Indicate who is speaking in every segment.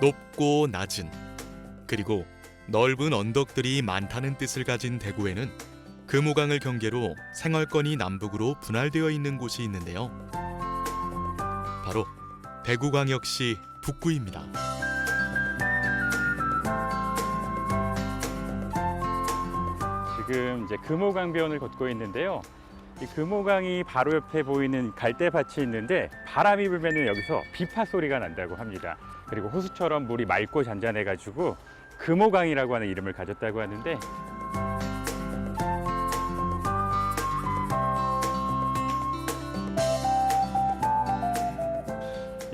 Speaker 1: 높고 낮은 그리고 넓은 언덕들이 많다는 뜻을 가진 대구에는 금호강을 경계로 생활권이 남북으로 분할되어 있는 곳이 있는데요. 바로 대구광역시 북구입니다.
Speaker 2: 지금 이제 금호강변을 걷고 있는데요. 이 금호강이 바로 옆에 보이는 갈대밭이 있는데 바람이 불면 여기서 비파 소리가 난다고 합니다. 그리고 호수처럼 물이 맑고 잔잔해가지고 금호강이라고 하는 이름을 가졌다고 하는데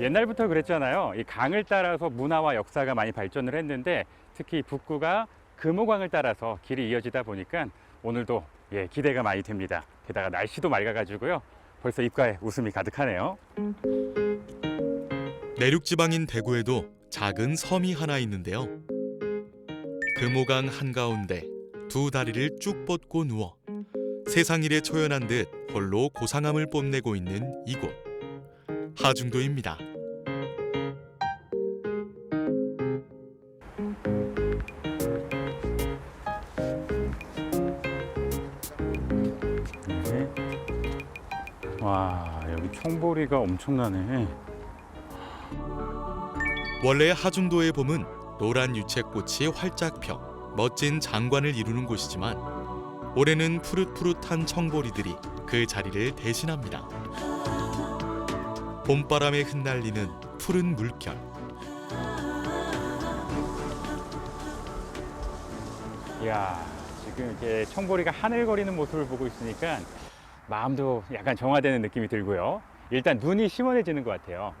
Speaker 2: 옛날부터 그랬잖아요. 이 강을 따라서 문화와 역사가 많이 발전을 했는데 특히 북구가 금호강을 따라서 길이 이어지다 보니까 오늘도 기대가 많이 됩니다. 게다가 날씨도 맑아가지고요. 벌써 입가에 웃음이 가득하네요.
Speaker 1: 내륙지방인 대구에도 작은 섬이 하나 있는데요. 금호강 한가운데 두 다리를 쭉 뻗고 누워 세상 일에 초연한 듯 홀로 고상함을 뽐내고 있는 이곳 하중도입니다.
Speaker 2: 와, 여기 청보리가 엄청나네.
Speaker 1: 원래 하중도의 봄은 노란 유채꽃이 활짝 펴 멋진 장관을 이루는 곳이지만 올해는 푸릇푸릇한 청보리들이 그 자리를 대신합니다. 봄바람에 흩날리는 푸른 물결.
Speaker 2: 이야, 지금 이렇게 청보리가 하늘거리는 모습을 보고 있으니까 마음도 약간 정화되는 느낌이 들고요. 일단 눈이 시원해지는 것 같아요.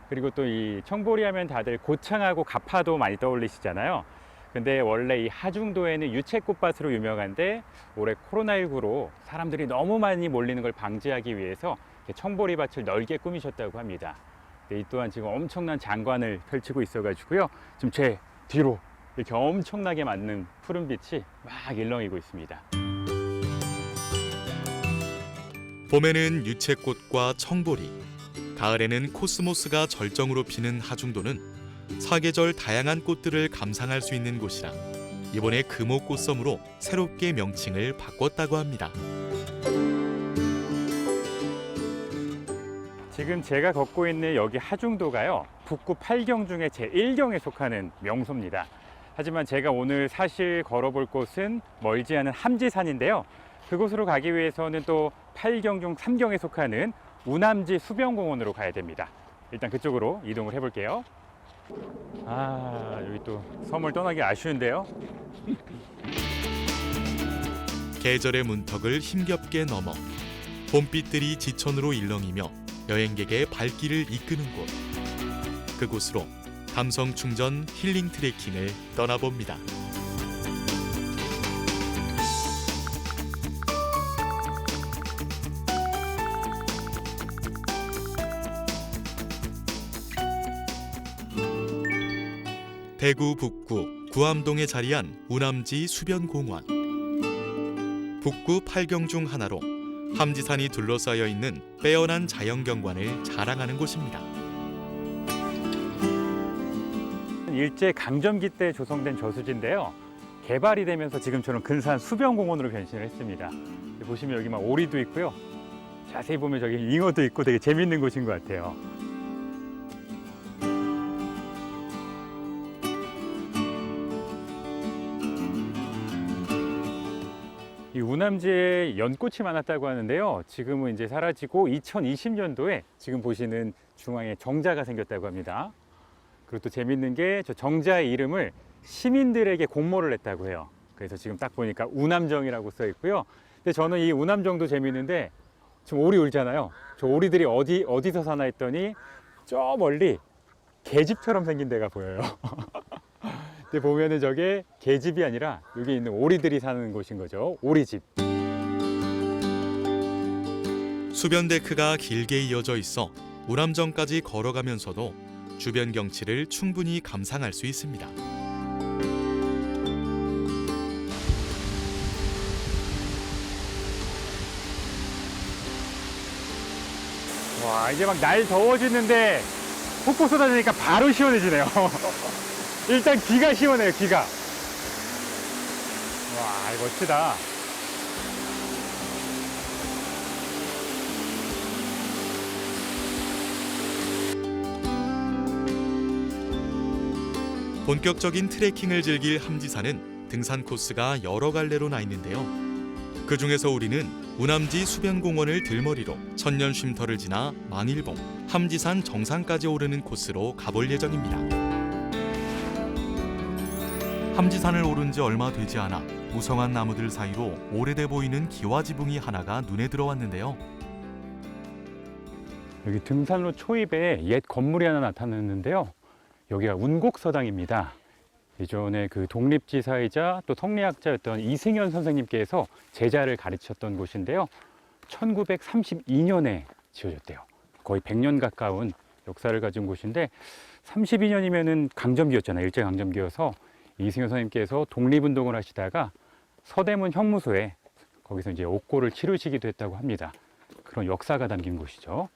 Speaker 2: 그리고 또 이 청보리 하면 다들 고창하고 가파도 많이 떠올리시잖아요. 근데 원래 이 하중도에는 유채꽃밭으로 유명한데 올해 코로나19로 사람들이 너무 많이 몰리는 걸 방지하기 위해서 청보리밭을 넓게 꾸미셨다고 합니다. 이 또한 지금 엄청난 장관을 펼치고 있어가지고요. 지금 제 뒤로 이렇게 엄청나게 많은 푸른빛이 막 일렁이고 있습니다.
Speaker 1: 봄에는 유채꽃과 청보리, 가을에는 코스모스가 절정으로 피는 하중도는 사계절 다양한 꽃들을 감상할 수 있는 곳이라 이번에 금호꽃섬으로 새롭게 명칭을 바꿨다고 합니다.
Speaker 2: 지금 제가 걷고 있는 여기 하중도가요, 북구 8경 중에 제1경에 속하는 명소입니다. 하지만 제가 오늘 사실 걸어볼 곳은 멀지 않은 함지산인데요. 그곳으로 가기 위해서는 또 8경 중 3경에 속하는 우남지 수변공원으로 가야 됩니다. 일단 그쪽으로 이동을 해볼게요. 여기 또 섬을 떠나기 아쉬운데요.
Speaker 1: 계절의 문턱을 힘겹게 넘어 봄빛들이 지천으로 일렁이며 여행객의 발길을 이끄는 곳. 그곳으로 감성 충전 힐링 트레킹을 떠나봅니다. 대구 북구 구암동에 자리한 우남지 수변공원. 북구 8경 중 하나로 함지산이 둘러싸여 있는 빼어난 자연경관을 자랑하는 곳입니다.
Speaker 2: 일제 강점기 때 조성된 저수지인데요. 개발이 되면서 지금처럼 근사한 수변공원으로 변신을 했습니다. 보시면 여기 막 오리도 있고요. 자세히 보면 저기 잉어도 있고 되게 재밌는 곳인 것 같아요. 이 우남지에 연꽃이 많았다고 하는데요. 지금은 이제 사라지고 2020년도에 지금 보시는 중앙에 정자가 생겼다고 합니다. 그리고 또 재밌는 게 저 정자의 이름을 시민들에게 공모를 했다고 해요. 그래서 지금 딱 보니까 우남정이라고 써 있고요. 근데 저는 이 우남정도 재밌는데 지금 오리 울잖아요. 저 오리들이 어디서 사나 했더니 저 멀리 계집처럼 생긴 데가 보여요. 근데 보면은 저게 계집이 아니라 여기 있는 오리들이 사는 곳인 거죠. 오리집.
Speaker 1: 수변데크가 길게 이어져 있어 우남정까지 걸어가면서도 주변 경치를 충분히 감상할 수 있습니다.
Speaker 2: 와, 이제 막 날 더워지는데 폭포 쏟아지니까 바로 시원해지네요. 일단 귀가 시원해요, 귀가. 와, 이거 멋지다.
Speaker 1: 본격적인 트레킹을 즐길 함지산은 등산 코스가 여러 갈래로 나 있는데요. 그 중에서 우리는 우남지 수변공원을 들머리로 천년 쉼터를 지나 망일봉, 함지산 정상까지 오르는 코스로 가볼 예정입니다. 함지산을 오른 지 얼마 되지 않아 무성한 나무들 사이로 오래돼 보이는 기와지붕이 하나가 눈에 들어왔는데요.
Speaker 2: 여기 등산로 초입에 옛 건물이 하나 나타났는데요. 여기가 운곡서당입니다. 예전에 그 독립지사이자 또 성리학자였던 이승연 선생님께서 제자를 가르쳤던 곳인데요. 1932년에 지어졌대요. 거의 100년 가까운 역사를 가진 곳인데 32년이면은 강점기였잖아요. 일제강점기여서 이승연 선생님께서 독립운동을 하시다가 서대문 형무소에 거기서 이제 옥고를 치르시기도 했다고 합니다. 그런 역사가 담긴 곳이죠.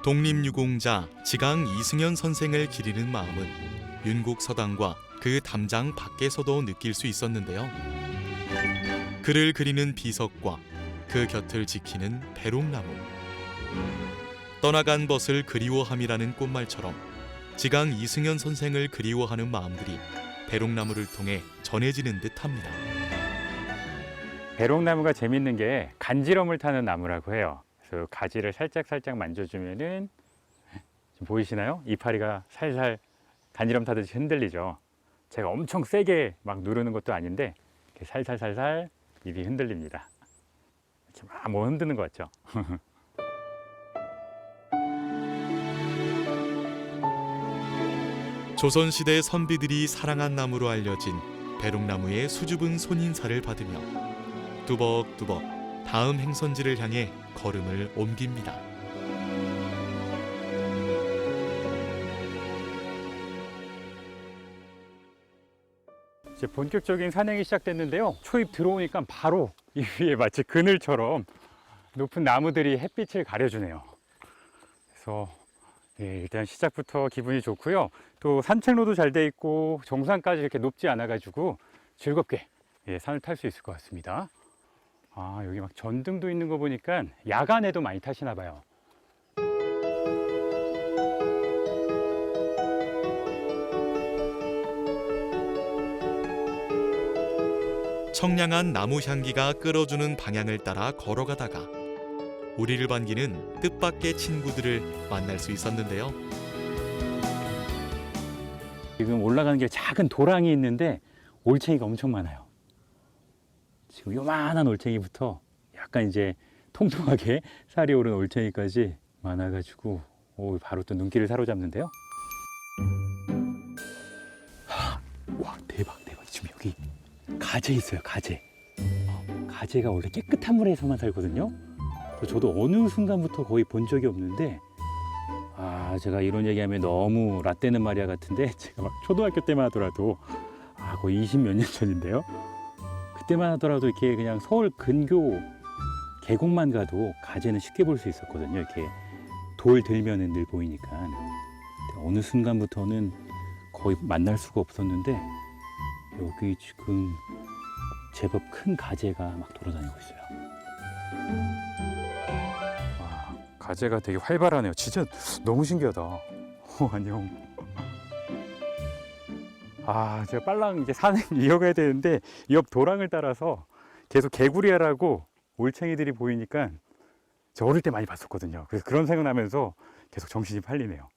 Speaker 1: 독립유공자 지강 이승연 선생을 기리는 마음은 윤곡서당과 그 담장 밖에서도 느낄 수 있었는데요. 그를 그리는 비석과 그 곁을 지키는 배롱나무. 떠나간 벗을 그리워함이라는 꽃말처럼 지강 이승연 선생을 그리워하는 마음들이 배롱나무를 통해 전해지는 듯합니다.
Speaker 2: 배롱나무가 재밌는 게 간지럼을 타는 나무라고 해요. 그래서 가지를 살짝 만져주면은 지금 보이시나요? 이파리가 살살 간지럼 타듯이 흔들리죠. 제가 엄청 세게 막 누르는 것도 아닌데 이렇게 살살 잎이 흔들립니다. 이렇게 막 뭐 흔드는 것 같죠?
Speaker 1: 조선시대 선비들이 사랑한 나무로 알려진 배롱나무의 수줍은 손인사를 받으며 뚜벅뚜벅 다음 행선지를 향해 걸음을 옮깁니다.
Speaker 2: 이제 본격적인 산행이 시작됐는데요. 초입 들어오니까 바로 이 위에 마치 그늘처럼 높은 나무들이 햇빛을 가려주네요. 그래서 일단 시작부터 기분이 좋고요. 또 산책로도 잘 돼 있고 정상까지 이렇게 높지 않아 가지고 즐겁게 산을 탈 수 있을 것 같습니다. 아, 여기 막 전등도 있는 거 보니까 야간에도 많이 타시나 봐요.
Speaker 1: 청량한 나무 향기가 끌어주는 방향을 따라 걸어가다가 우리를 반기는 뜻밖의 친구들을 만날 수 있었는데요.
Speaker 2: 지금 올라가는 길에 작은 도랑이 있는데 올챙이가 엄청 많아요. 지금 요만한 올챙이부터 약간 이제 통통하게 살이 오른 올챙이까지 많아가지고 바로 또 눈길을 사로잡는데요. 와, 대박. 지금 여기 가재 있어요, 가재. 가재가 원래 깨끗한 물에서만 살거든요. 저도 어느 순간부터 거의 본 적이 없는데 제가 이런 얘기하면 너무 라떼는 말이야 같은데 제가 막 초등학교 때만 하더라도 거의 20몇 년 전인데요. 그때만 하더라도 이렇게 그냥 서울 근교 계곡만 가도 가재는 쉽게 볼 수 있었거든요. 이렇게 돌 들면은 늘 보이니까. 어느 순간부터는 거의 만날 수가 없었는데 여기 지금 제법 큰 가재가 막 돌아다니고 있어요. 와, 가재가 되게 활발하네요. 진짜 너무 신기하다. 안녕. 제가 빨랑 이제 산을 이어가야 되는데 옆 도랑을 따라서 계속 개구리알하고 올챙이들이 보이니까 저 어릴 때 많이 봤었거든요. 그래서 그런 생각나면서 계속 정신이 팔리네요.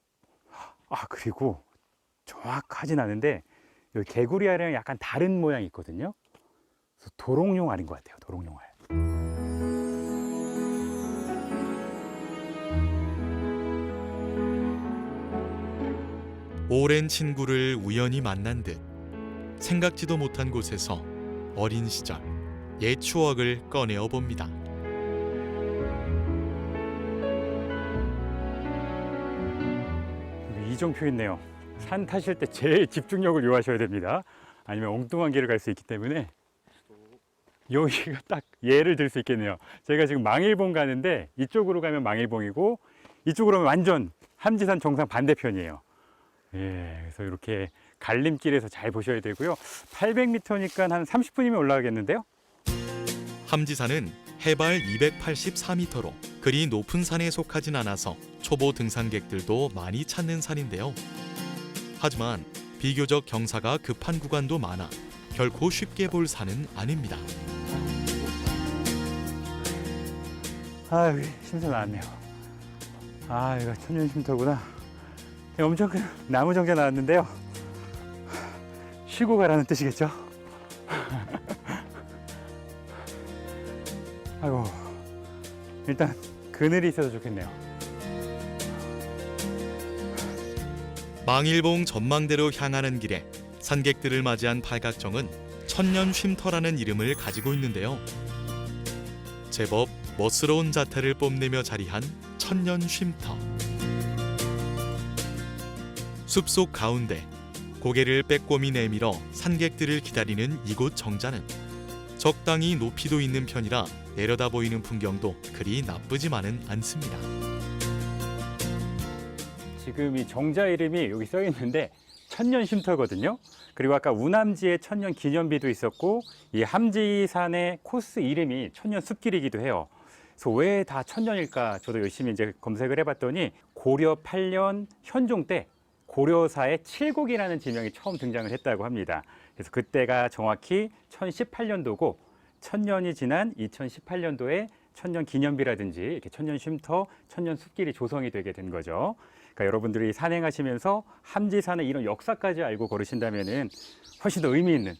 Speaker 2: 그리고 정확하진 않은데 여기 개구리알이랑 약간 다른 모양이 있거든요. 그래서 도롱뇽 알인 것 같아요. 도롱뇽 알.
Speaker 1: 오랜 친구를 우연히 만난 듯 생각지도 못한 곳에서 어린 시절 옛 추억을 꺼내어 봅니다.
Speaker 2: 이정표 있네요. 산 타실 때 제일 집중력을 요하셔야 됩니다. 아니면 엉뚱한 길을 갈 수 있기 때문에 여기가 딱 예를 들 수 있겠네요. 제가 지금 망일봉 가는데 이쪽으로 가면 망일봉이고 이쪽으로 가면 완전 함지산 정상 반대편이에요. 예, 그래서 이렇게 갈림길에서 잘 보셔야 되고요. 800m니까 한 30분이면 올라가겠는데요.
Speaker 1: 함지산은 해발 284m로 그리 높은 산에 속하진 않아서 초보 등산객들도 많이 찾는 산인데요. 하지만 비교적 경사가 급한 구간도 많아 결코 쉽게 볼 산은 아닙니다.
Speaker 2: 아, 여기 쉼터 나왔네요. 아, 이거 천년 쉼터구나. 엄청 큰 나무 정자 나왔는데요. 쉬고 가라는 뜻이겠죠? 아이고, 일단 그늘이 있어서 좋겠네요.
Speaker 1: 망일봉 전망대로 향하는 길에 산객들을 맞이한 팔각정은 천년 쉼터라는 이름을 가지고 있는데요. 제법 멋스러운 자태를 뽐내며 자리한 천년 쉼터. 숲속 가운데 고개를 빼꼼히 내밀어 산객들을 기다리는 이곳 정자는 적당히 높이도 있는 편이라 내려다 보이는 풍경도 그리 나쁘지만은 않습니다.
Speaker 2: 지금 이 정자 이름이 여기 써 있는데 천년 쉼터거든요. 그리고 아까 우남지에 천년 기념비도 있었고 이 함지산의 코스 이름이 천년 숲길이기도 해요. 그래서 왜 다 천년일까? 저도 열심히 이제 검색을 해봤더니 고려 8년 현종 때 고려사의 칠곡이라는 지명이 처음 등장을 했다고 합니다. 그래서 그때가 정확히 1018년도고 천년이 지난 2018년도에 천년 기념비라든지 이렇게 천년 쉼터, 천년 숲길이 조성이 되게 된 거죠. 그러니까 여러분들이 산행하시면서 함지산의 이런 역사까지 알고 걸으신다면은 훨씬 더 의미 있는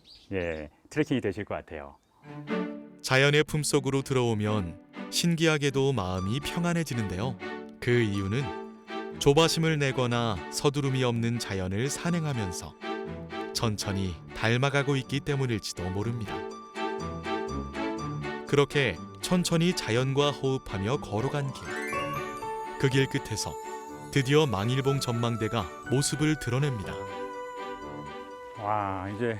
Speaker 2: 트레킹이 되실 것 같아요.
Speaker 1: 자연의 품속으로 들어오면 신기하게도 마음이 평안해지는데요. 그 이유는 조바심을 내거나 서두름이 없는 자연을 산행하면서 천천히 닮아가고 있기 때문일지도 모릅니다. 그렇게 천천히 자연과 호흡하며 걸어간 길. 그 길 끝에서 드디어 망일봉 전망대가 모습을 드러냅니다.
Speaker 2: 와, 이제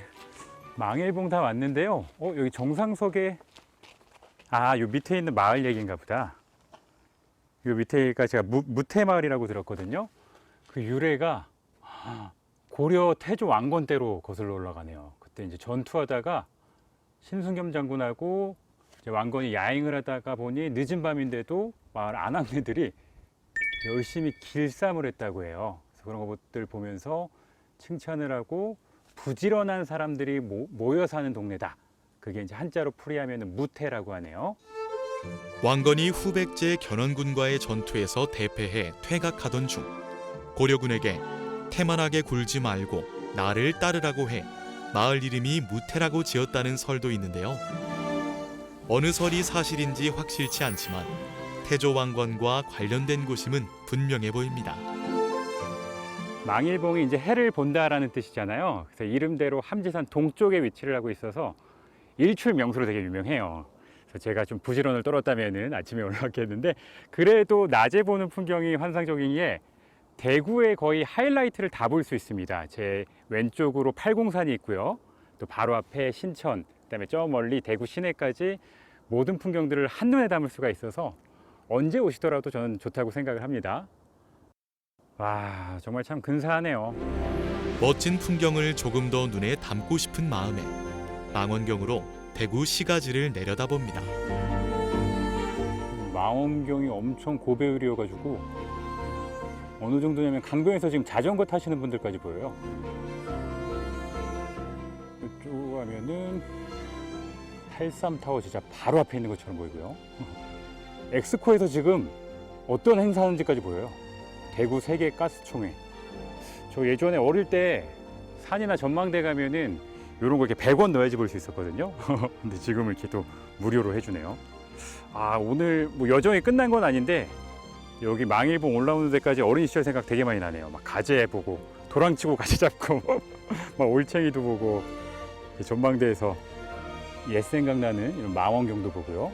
Speaker 2: 망일봉 다 왔는데요. 여기 정상석에 요 밑에 있는 마을 얘기인가 보다. 요 밑에가 제가 무태마을이라고 들었거든요. 그 유래가 고려 태조 왕건 때로 거슬러 올라가네요. 그때 이제 전투하다가 신순겸 장군하고 이제 왕건이 야행을 하다가 보니 늦은 밤인데도 마을 아낙네들이 열심히 길쌈을 했다고 해요. 그래서 그런 것들 보면서 칭찬을 하고 부지런한 사람들이 모여 사는 동네다. 그게 이제 한자로 풀이하면 무태라고 하네요.
Speaker 1: 왕건이 후백제 견원군과의 전투에서 대패해 퇴각하던 중 고려군에게 태만하게 굴지 말고 나를 따르라고 해 마을 이름이 무태라고 지었다는 설도 있는데요. 어느 설이 사실인지 확실치 않지만 태조 왕건과 관련된 곳임은 분명해 보입니다.
Speaker 2: 망일봉이 이제 해를 본다라는 뜻이잖아요. 그래서 이름대로 함지산 동쪽에 위치를 하고 있어서 일출 명소로 되게 유명해요. 그래서 제가 좀 부지런을 떨었다면은 아침에 올라갔겠는데 그래도 낮에 보는 풍경이 환상적인 게 대구의 거의 하이라이트를 다 볼 수 있습니다. 제 왼쪽으로 팔공산이 있고요. 또 바로 앞에 신천, 그다음에 저 멀리 대구 시내까지 모든 풍경들을 한눈에 담을 수가 있어서 언제 오시더라도 저는 좋다고 생각을 합니다. 와, 정말 참 근사하네요.
Speaker 1: 멋진 풍경을 조금 더 눈에 담고 싶은 마음에 망원경으로 대구 시가지를 내려다봅니다.
Speaker 2: 망원경이 엄청 고배율이어가지고 어느 정도냐면 강변에서 지금 자전거 타시는 분들까지 보여요. 이쪽 가면은 83타워 진짜 바로 앞에 있는 것처럼 보이고요. 엑스코에서 지금 어떤 행사하는지까지 보여요. 대구 세계 가스총회. 저 예전에 어릴 때 산이나 전망대 가면은 이런 거 이렇게 100원 넣어야지 볼 수 있었거든요. 근데 지금 이렇게 또 무료로 해주네요. 오늘 뭐 여정이 끝난 건 아닌데 여기 망일봉 올라오는 데까지 어린 시절 생각 되게 많이 나네요. 막 가재 보고 도랑치고 가재 잡고 막 올챙이도 보고 전망대에서 옛 생각나는 이런 망원경도 보고요.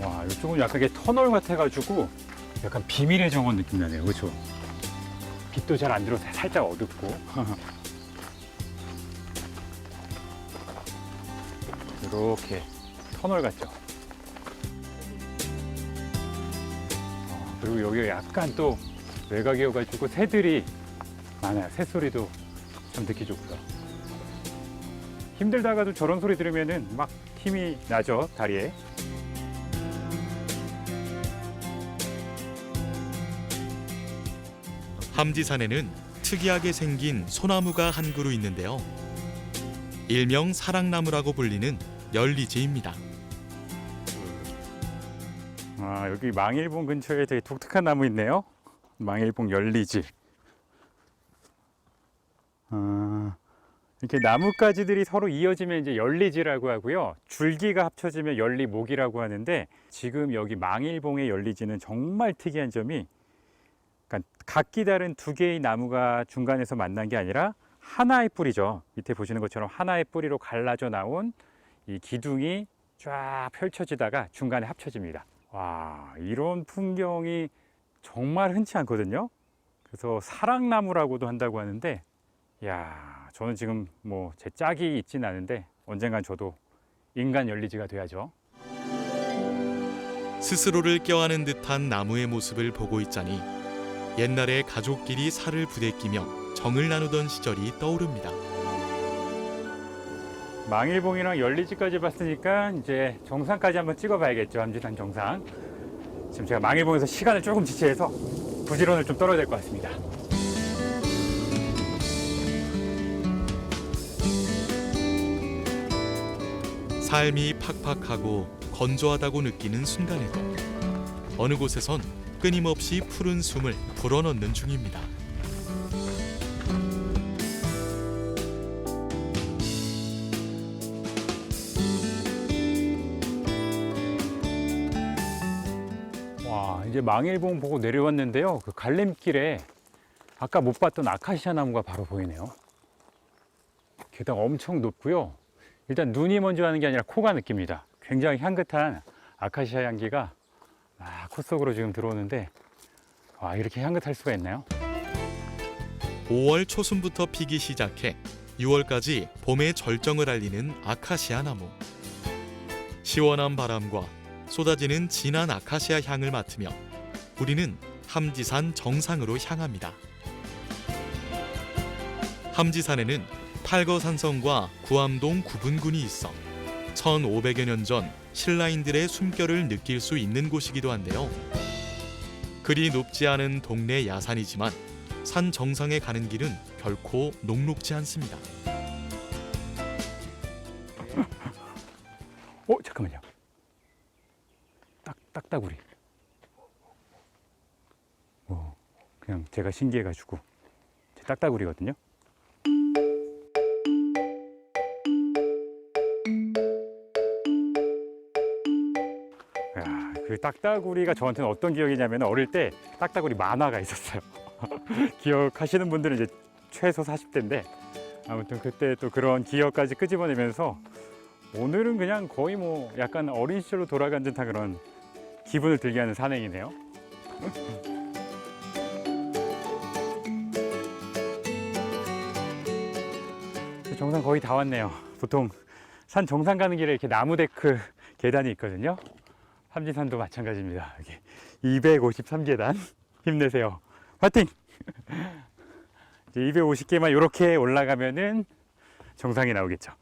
Speaker 2: 와, 이쪽은 약간 이게 터널 같아가지고 약간 비밀의 정원 느낌 나네요. 그렇죠? 빛도 잘 안 들어서 살짝 어둡고. 이렇게 터널 같죠? 그리고 여기 약간 또 외곽이어가지고 새들이 많아요. 새소리도 참 듣기 좋고요. 힘들다가도 저런 소리 들으면은 막 힘이 나죠, 다리에.
Speaker 1: 함지산에는 특이하게 생긴 소나무가 한 그루 있는데요. 일명 사랑나무라고 불리는 열리지입니다.
Speaker 2: 아, 여기 망일봉 근처에 되게 독특한 나무 있네요. 망일봉 열리지. 이렇게 나뭇가지들이 서로 이어지면 이제 열리지라고 하고요. 줄기가 합쳐지면 열리목이라고 하는데, 지금 여기 망일봉의 열리지는 정말 특이한 점이, 그러니까 각기 다른 두 개의 나무가 중간에서 만난 게 아니라 하나의 뿌리죠. 밑에 보시는 것처럼 하나의 뿌리로 갈라져 나온 이 기둥이 쫙 펼쳐지다가 중간에 합쳐집니다. 와, 이런 풍경이 정말 흔치 않거든요. 그래서 사랑나무라고도 한다고 하는데, 야, 저는 지금 뭐 제 짝이 있진 않은데 언젠간 저도 인간 열리지가 돼야죠.
Speaker 1: 스스로를 껴안은 듯한 나무의 모습을 보고 있자니 옛날에 가족끼리 살을 부대끼며 정을 나누던 시절이 떠오릅니다.
Speaker 2: 망일봉이랑 열리지까지 봤으니까 이제 정상까지 한번 찍어봐야겠죠. 함지산 정상. 지금 제가 망일봉에서 시간을 조금 지체해서 부지런을 좀 떨어야 될 것 같습니다.
Speaker 1: 삶이 팍팍하고 건조하다고 느끼는 순간에도 어느 곳에선 끊임없이 푸른 숨을 불어넣는 중입니다.
Speaker 2: 와, 이제 망일봉 보고 내려왔는데요. 그 갈림길에 아까 못 봤던 아카시아 나무가 바로 보이네요. 게다가 엄청 높고요. 일단 눈이 먼저 하는 게 아니라 코가 느낍니다. 굉장히 향긋한 아카시아 향기가 코 속으로 지금 들어오는데, 와, 이렇게 향긋할 수가 있나요?
Speaker 1: 5월 초순부터 피기 시작해 6월까지 봄의 절정을 알리는 아카시아 나무. 시원한 바람과 쏟아지는 진한 아카시아 향을 맡으며 우리는 함지산 정상으로 향합니다. 함지산에는 팔거산성과 구암동 구분군이 있어 1500여 년 전 신라인들의 숨결을 느낄 수 있는 곳이기도 한데요. 그리 높지 않은 동네 야산이지만 산 정상에 가는 길은 결코 녹록지 않습니다.
Speaker 2: 잠깐만요. 딱따구리. 그냥 제가 신기해가지고 딱따구리거든요. 그 딱따구리가 저한테는 어떤 기억이냐면, 어릴 때 딱따구리 만화가 있었어요. 기억하시는 분들은 이제 최소 40대인데 아무튼 그때 또 그런 기억까지 끄집어내면서 오늘은 그냥 거의 뭐 약간 어린 시절로 돌아간 듯한 그런 기분을 들게 하는 산행이네요. 정상 거의 다 왔네요. 보통 산 정상 가는 길에 이렇게 나무 데크 계단이 있거든요. 함지산도 마찬가지입니다. 여기 253계단 힘내세요. 화이팅! 이제 250개만 이렇게 올라가면은 정상이 나오겠죠.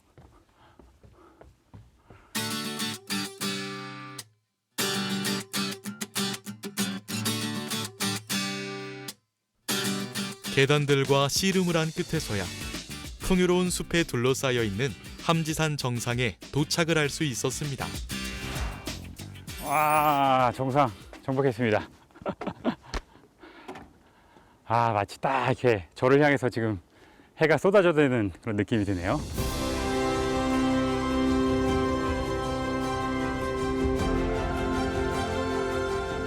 Speaker 1: 계단들과 씨름을 한 끝에서야 풍요로운 숲에 둘러싸여 있는 함지산 정상에 도착을 할 수 있었습니다.
Speaker 2: 와, 정상 정복했습니다. 마치 딱 이렇게 저를 향해서 지금 해가 쏟아져 드는 그런 느낌이 드네요.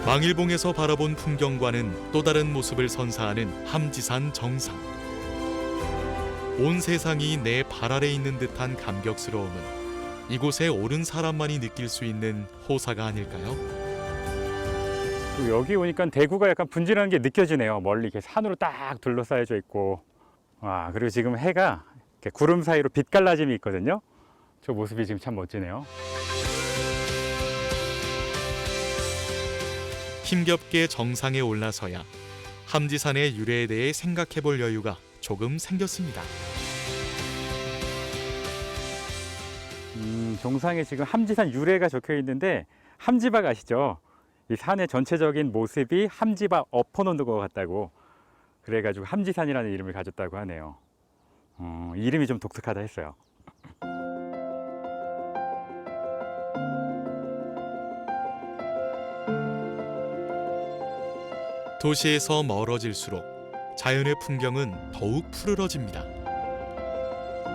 Speaker 1: 망일봉에서 바라본 풍경과는 또 다른 모습을 선사하는 함지산 정상. 온 세상이 내 발 아래 있는 듯한 감격스러움은 이곳에 오른 사람만이 느낄 수 있는 호사가 아닐까요?
Speaker 2: 여기 오니까 대구가 약간 분진하는 게 느껴지네요. 멀리 이렇게 산으로 딱 둘러싸여져 있고, 그리고 지금 해가 이렇게 구름 사이로 빛갈라짐이 있거든요. 저 모습이 지금 참 멋지네요.
Speaker 1: 힘겹게 정상에 올라서야 함지산의 유래에 대해 생각해볼 여유가 조금 생겼습니다.
Speaker 2: 정상에 지금 함지산 유래가 적혀 있는데 함지박 아시죠? 이 산의 전체적인 모습이 함지박 엎어놓는 것 같다고 그래가지고 함지산이라는 이름을 가졌다고 하네요. 이름이 좀 독특하다 했어요.
Speaker 1: 도시에서 멀어질수록 자연의 풍경은 더욱 푸르러집니다.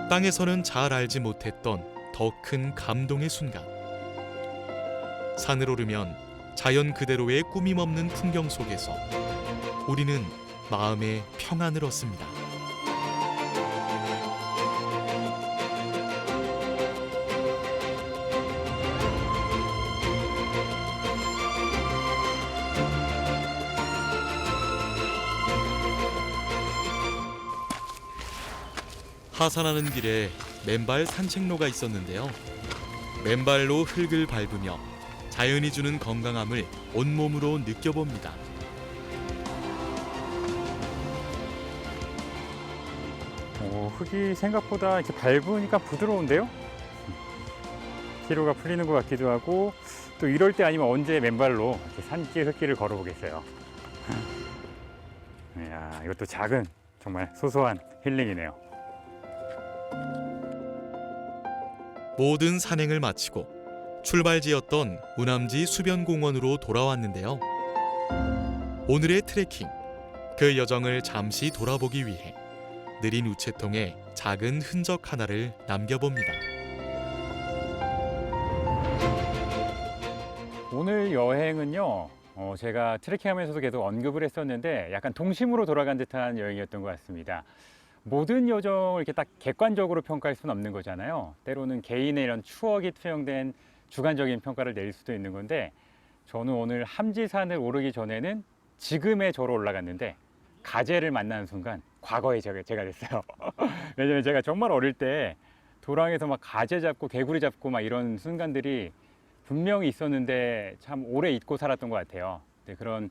Speaker 1: 땅에서는 잘 알지 못했던 더 큰 감동의 순간. 산을 오르면 자연 그대로의 꾸밈 없는 풍경 속에서 우리는 마음의 평안을 얻습니다. 하산하는 길에 맨발 산책로가 있었는데요. 맨발로 흙을 밟으며 자연이 주는 건강함을 온몸으로 느껴봅니다.
Speaker 2: 흙이 생각보다 이렇게 밟으니까 부드러운데요? 피로가 풀리는 것 같기도 하고 또 이럴 때 아니면 언제 맨발로 이렇게 산길, 흙길을 걸어보겠어요. 이야, 이것도 작은 정말 소소한 힐링이네요.
Speaker 1: 모든 산행을 마치고 출발지였던 우남지 수변공원으로 돌아왔는데요. 오늘의 트레킹, 그 여정을 잠시 돌아보기 위해 느린 우체통에 작은 흔적 하나를 남겨봅니다.
Speaker 2: 오늘 여행은요, 제가 트레킹하면서도 계속 언급을 했었는데 약간 동심으로 돌아간 듯한 여행이었던 것 같습니다. 모든 여정을 이렇게 딱 객관적으로 평가할 수는 없는 거잖아요. 때로는 개인의 이런 추억이 투영된 주관적인 평가를 내릴 수도 있는 건데 저는 오늘 함지산을 오르기 전에는 지금의 저로 올라갔는데 가재를 만나는 순간 과거의 제가 됐어요. 왜냐면 제가 정말 어릴 때 도랑에서 막 가재 잡고 개구리 잡고 막 이런 순간들이 분명히 있었는데 참 오래 잊고 살았던 것 같아요. 그런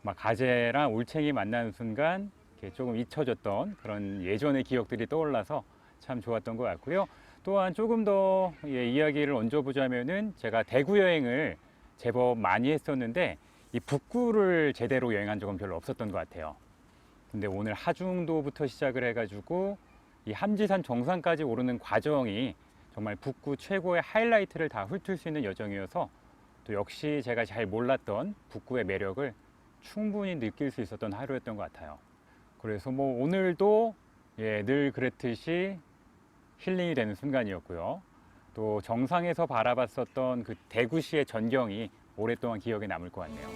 Speaker 2: 막 가재랑 올챙이 만나는 순간 조금 잊혀졌던 그런 예전의 기억들이 떠올라서 참 좋았던 것 같고요. 또한 조금 더 이야기를 얹어보자면은 제가 대구 여행을 제법 많이 했었는데 이 북구를 제대로 여행한 적은 별로 없었던 것 같아요. 근데 오늘 하중도부터 시작을 해가지고 이 함지산 정상까지 오르는 과정이 정말 북구 최고의 하이라이트를 다 훑을 수 있는 여정이어서 또 역시 제가 잘 몰랐던 북구의 매력을 충분히 느낄 수 있었던 하루였던 것 같아요. 그래서 뭐 오늘도 늘 그랬듯이 힐링이 되는 순간이었고요. 또 정상에서 바라봤었던 그 대구시의 전경이 오랫동안 기억에 남을 것 같네요.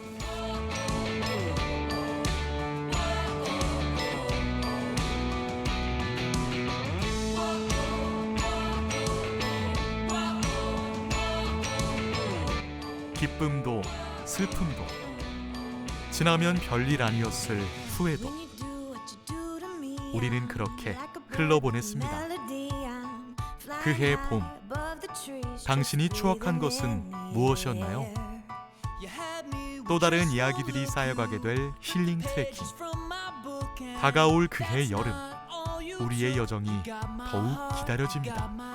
Speaker 1: 기쁨도 슬픔도 지나면 별일 아니었을 후회도 우리는 그렇게 흘러보냈습니다. 그해 봄, 당신이 추억한 것은 무엇이었나요? 또 다른 이야기들이 쌓여가게 될 힐링 트레킹. 다가올 그해 여름, 우리의 여정이 더욱 기다려집니다.